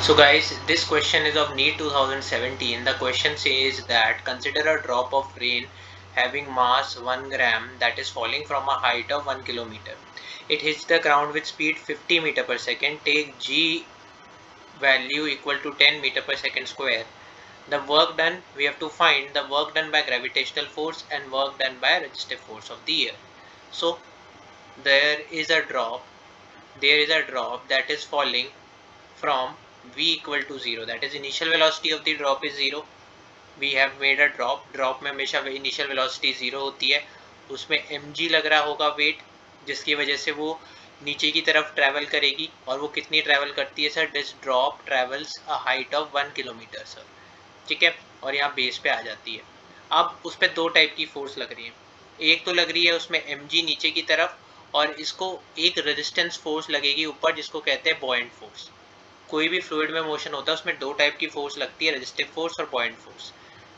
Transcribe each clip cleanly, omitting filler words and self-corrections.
So guys, this question is of NEET 2017. The question says that consider a drop of rain having mass 1 gram that is falling from a height of 1 kilometer. It hits the ground with speed 50 meter per second. Take G value equal to 10 meter per second square. The work done, we have to find the work done by gravitational force and work done by resistive force of the air. So there is a drop that is falling from v equal to 0, that is initial velocity of the drop is 0. We have made a drop में हमेशा initial velocity 0 होती है, उसमें mg लग रहा होगा wait, जिसकी वजह से वो नीचे की तरफ ट्रैवल करेगी। और वो कितनी ट्रैवल करती है sir? This drop travels a height of 1 kilometre sir, ठीक है। और यहाँ बेस पे आ जाती है। अब उस पर दो टाइप की फोर्स लग रही है, एक तो लग रही है उसमें mg नीचे की तरफ, और इसको एक रेजिस्टेंस फोर्स लगेगी ऊपर जिसको कहते हैं बॉयंट फोर्स। कोई भी फ्लूइड में मोशन होता है उसमें दो टाइप की फोर्स लगती है, रेजिस्टिव फोर्स और बॉयंट फोर्स,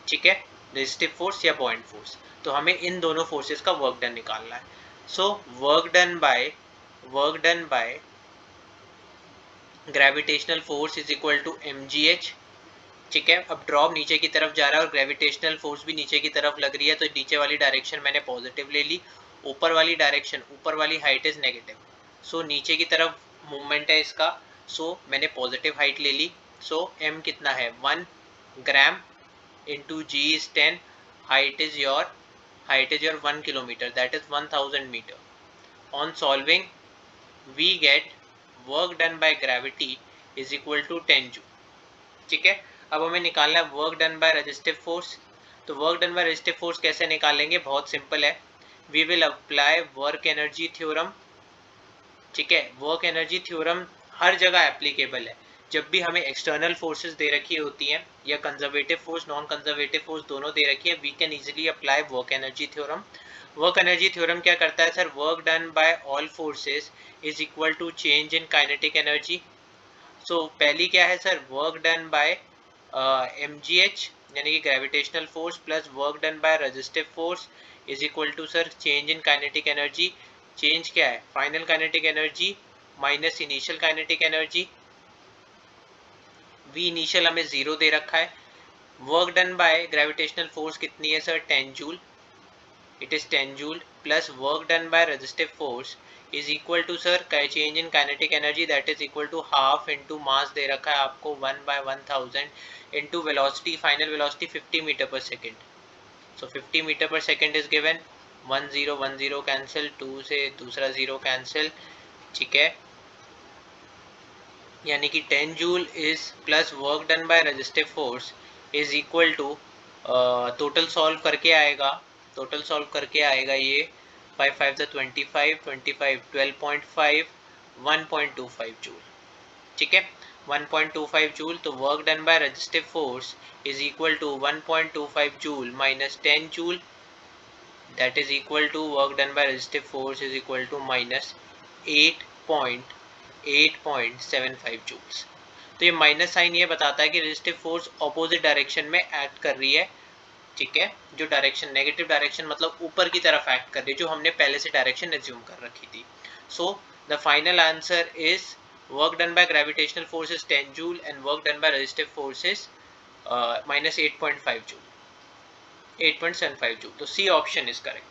ठीक है। रेजिस्टिव फोर्स या बॉयंट फोर्स, तो हमें इन दोनों फोर्सेस का वर्क डन निकालना है। So work done by gravitational force is equal to mgh, ठीक है। अब ड्रॉप नीचे की तरफ जा रहा है और ग्रेविटेशनल फोर्स भी नीचे की तरफ लग रही है, तो नीचे वाली डायरेक्शन मैंने पॉजिटिव ले ली, ऊपर वाली डायरेक्शन, ऊपर वाली हाइट इज नेगेटिव। सो नीचे की तरफ मूवमेंट है इसका, सो मैंने पॉजिटिव हाइट ले ली। सो m कितना है? 1 gram into g is 10, height is your 1 kilometre, that is 1000 metre. On solving we get work done by gravity is equal to 10 joule, ठीक है। अब हमें निकालना है work done by resistive force. तो work done by resistive force कैसे निकालेंगे? बहुत सिंपल है, we will apply work energy theorem, ठीक है। वर्क एनर्जी थ्योरम हर जगह एप्लीकेबल है। जब भी हमें एक्सटर्नल फोर्सेस दे रखी होती हैं या conservative force non conservative force दोनों दे रखी है, we can easily apply work energy theorem. Work energy theorem क्या करता है sir? Work done by all forces is equal to change in kinetic energy. So पहली क्या है sir? Work done by mgh यानी कि gravitational force plus work done by resistive force is equal to sir change in kinetic energy. Change क्या है? Final kinetic energy minus initial kinetic energy. V initial हमें 0 दे रखा है। Work done by gravitational force कितनी है sir? 10 joule, it is 10 joule plus work done by resistive force is equal to sir change in kinetic energy, that is equal to half into mass दे रखा है आपको 1/1000 into velocity, final velocity 50 metre per second. So 50 metre per second is given, 1010 cancel, 2 से दूसरा 0 cancel, ठीक है। यानी कि 10 joule is plus work done by resistive force is equal to, total solve करके आएगा, ये 5 5 25 25 12.5 1.25 जूल, ठीक है। 1.25 जूल, तो work done by resistive force is equal to 1.25 joule minus 10 joule, that is equal to work done by resistive force is equal to minus 8.75 joules। तो ये minus sign ये बताता है कि रेजिस्टिव फोर्स ऑपोजिट डायरेक्शन में act कर रही है, ठीक है। जो डायरेक्शन नेगेटिव डायरेक्शन मतलब ऊपर की तरफ एक्ट कर रही है, जो हमने पहले से डायरेक्शन एज्यूम कर रखी थी। So the final answer is work done by gravitational force is 10 joule and work done by resistive force is minus 8.5 joule, 8.75 joule. तो सी ऑप्शन इज करेक्ट।